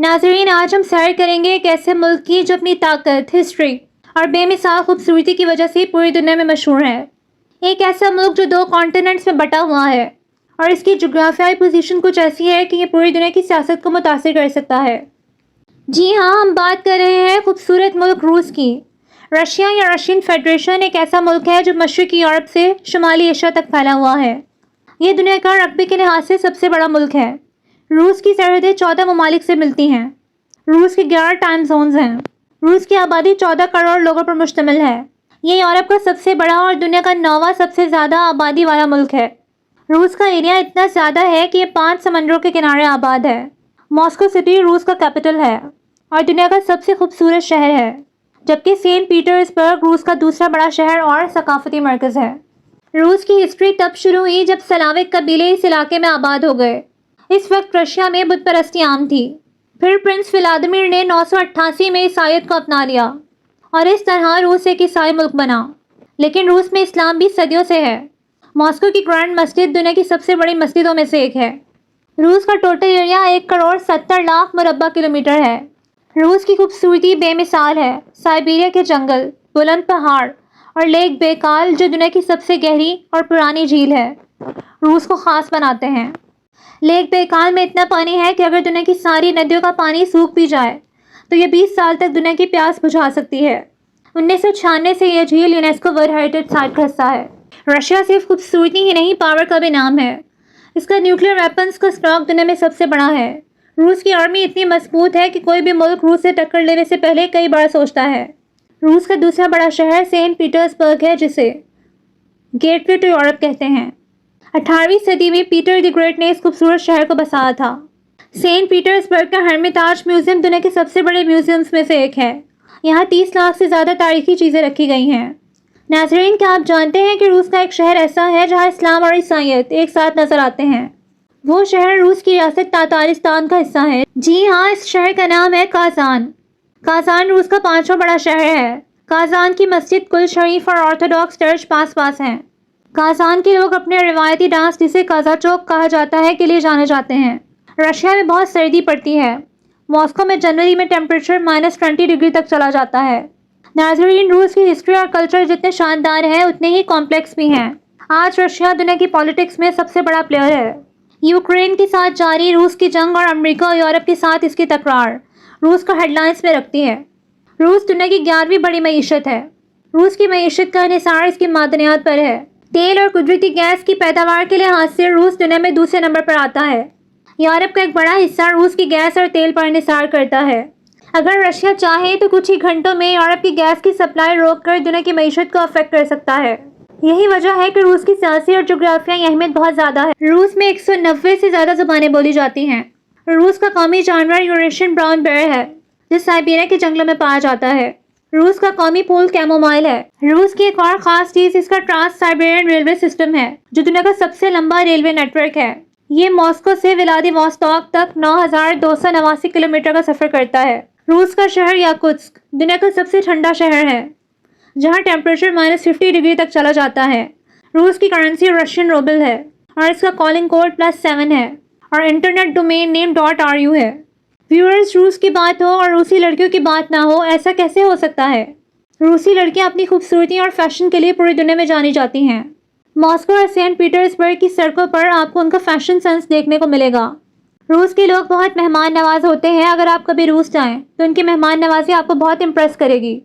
ناظرین، آج ہم سیر کریں گے ایک ایسے ملک کی جو اپنی طاقت، ہسٹری اور بے مثال خوبصورتی کی وجہ سے پوری دنیا میں مشہور ہے۔ ایک ایسا ملک جو 2 کانٹیننٹس میں بٹا ہوا ہے اور اس کی جغرافیائی پوزیشن کچھ ایسی ہے کہ یہ پوری دنیا کی سیاست کو متاثر کر سکتا ہے۔ جی ہاں، ہم بات کر رہے ہیں خوبصورت ملک روس کی۔ رشیا یا رشین فیڈریشن ایک ایسا ملک ہے جو مشرقی یورپ سے شمالی ایشیا تک پھیلا ہوا ہے۔ یہ دنیا کا رقبے کے لحاظ سے سب سے بڑا ملک ہے۔ روس کی سرحدیں 14 ممالک سے ملتی ہیں۔ روس کے 11 ٹائم زونز ہیں۔ روس کی آبادی 14 کروڑ لوگوں پر مشتمل ہے۔ یہ یورپ کا سب سے بڑا اور دنیا کا 9واں سب سے زیادہ آبادی والا ملک ہے۔ روس کا ایریا اتنا زیادہ ہے کہ یہ 5 سمندروں کے کنارے آباد ہے۔ ماسکو سٹی روس کا کیپٹل ہے اور دنیا کا سب سے خوبصورت شہر ہے، جبکہ سینٹ پیٹرزبرگ روس کا دوسرا بڑا شہر اور ثقافتی مرکز ہے۔ روس کی ہسٹری تب شروع ہوئی جب سلاوک قبیلے اس علاقے میں آباد ہو گئے۔ اس وقت رشیا میں بت پرستی عام تھی۔ پھر پرنس ولادیمیر نے 988 میں عیسائیت کو اپنا لیا اور اس طرح روس ایک عیسائی ملک بنا۔ لیکن روس میں اسلام بھی صدیوں سے ہے۔ ماسکو کی گرینڈ مسجد دنیا کی سب سے بڑی مسجدوں میں سے ایک ہے۔ روس کا ٹوٹل ایریا 1 کروڑ 70 لاکھ مربع کلومیٹر ہے۔ روس کی خوبصورتی بے مثال ہے۔ سائبیریا کے جنگل، بلند پہاڑ اور لیک بیکال جو دنیا کی سب سے گہری اور پرانی جھیل ہے، روس کو خاص بناتے ہیں۔ لیک بیکال میں اتنا پانی ہے کہ اگر دنیا کی ساری ندیوں کا پانی سوکھ بھی جائے تو یہ 20 سال تک دنیا کی پیاس بجھا سکتی ہے۔ 1996 سے یہ جھیل یونیسکو ورلڈ ہیریٹیج سائٹ کا حصہ ہے۔ رشیا صرف خوبصورتی ہی نہیں، پاور کا بھی نام ہے۔ اس کا نیوکلیر ویپنز کا اسٹاک دنیا میں سب سے بڑا ہے۔ روس کی آرمی اتنی مضبوط ہے کہ کوئی بھی ملک روس سے ٹکر لینے سے پہلے کئی بار سوچتا ہے۔ روس کا دوسرا بڑا شہر سینٹ پیٹرزبرگ ہے، جسے گیٹ وے ٹو یورپ کہتے ہیں۔ 18ویں صدی میں پیٹر دی گریٹ نے اس خوبصورت شہر کو بسایا تھا۔ سینٹ پیٹرزبرگ کا ہرمیتاج میوزیم دنیا کے سب سے بڑے میوزیمز میں سے ایک ہے۔ یہاں 30 لاکھ سے زیادہ تاریخی چیزیں رکھی گئی ہیں۔ ناظرین، کیا آپ جانتے ہیں کہ روس کا ایک شہر ایسا ہے جہاں اسلام اور عیسائیت ایک ساتھ نظر آتے ہیں؟ وہ شہر روس کی ریاست تاتارستان کا حصہ ہے۔ جی ہاں، اس شہر کا نام ہے کازان۔ کازان روس کا 5واں بڑا شہر ہے۔ کازان کی مسجد، کل شریف اور آرتھوڈاکس چرچ پاس پاس ہیں۔ کازان کے لوگ اپنے روایتی ڈانس، جسے کازاچوک کہا جاتا ہے، کے لیے جانے جاتے ہیں۔ رشیا میں بہت سردی پڑتی ہے۔ ماسکو میں جنوری میں ٹیمپریچر -20 ڈگری تک چلا جاتا ہے۔ ناظرین، روس کی ہسٹری اور کلچر جتنے شاندار ہیں اتنے ہی کمپلیکس بھی ہیں۔ آج رشیا دنیا کی پالیٹکس میں سب سے بڑا پلیئر ہے۔ یوکرین کے ساتھ جاری روس کی جنگ اور امریکہ اور یورپ کے ساتھ اس کی تکرار روس کو ہیڈ لائنز میں رکھتی ہے۔ روس دنیا کی 11ویں بڑی معیشت ہے۔ روس کی معیشت کا انحصار اس کی معدنیات پر ہے۔ تیل اور قدرتی گیس کی پیداوار کے لحاظ سے روس دنیا میں دوسرے نمبر پر آتا ہے۔ یورپ کا ایک بڑا حصہ روس کی گیس اور تیل پر انحصار کرتا ہے۔ اگر رشیا چاہے تو کچھ ہی گھنٹوں میں یورپ کی گیس کی سپلائی روک کر دنیا کی معیشت کو افیکٹ کر سکتا ہے۔ یہی وجہ ہے کہ روس کی سیاسی اور جغرافیائی اہمیت بہت زیادہ ہے۔ روس میں 190 سے زیادہ زبانیں بولی جاتی ہیں۔ روس کا قومی جانور یوریشین براؤن بیئر ہے، جو سائبیریا کے جنگلوں میں پایا جاتا ہے۔ روس کا قومی پھول کیمومائل ہے۔ روس کی ایک اور خاص چیز اس کا ٹرانس سائبیرین ریلوے سسٹم ہے، جو دنیا کا سب سے لمبا ریلوے نیٹ ورک ہے۔ یہ ماسکو سے ولادیووستوک تک 9289 کلومیٹر کا سفر کرتا ہے۔ روس کا شہر یاکوتسک دنیا کا سب سے ٹھنڈا شہر ہے، جہاں ٹیمپریچر -50 ڈگری تک چلا جاتا ہے۔ روس کی کرنسی رشین روبل ہے اور اس کا کالنگ کوڈ +7 ہے اور انٹرنیٹ ڈومین نیم .ru ہے۔ ویورز، روس کی بات ہو اور روسی لڑکیوں کی بات نہ ہو، ایسا کیسے ہو سکتا ہے؟ روسی لڑکیاں اپنی خوبصورتی اور فیشن کے لیے پوری دنیا میں جانی جاتی ہیں۔ ماسکو اور سینٹ پیٹرزبرگ کی سڑکوں پر آپ کو ان کا فیشن سینس دیکھنے کو ملے گا۔ روس کے لوگ بہت مہمان نواز ہوتے ہیں۔ اگر آپ کبھی روس جائیں تو ان کی مہمان نوازی آپ کو بہت امپریس کرے گی۔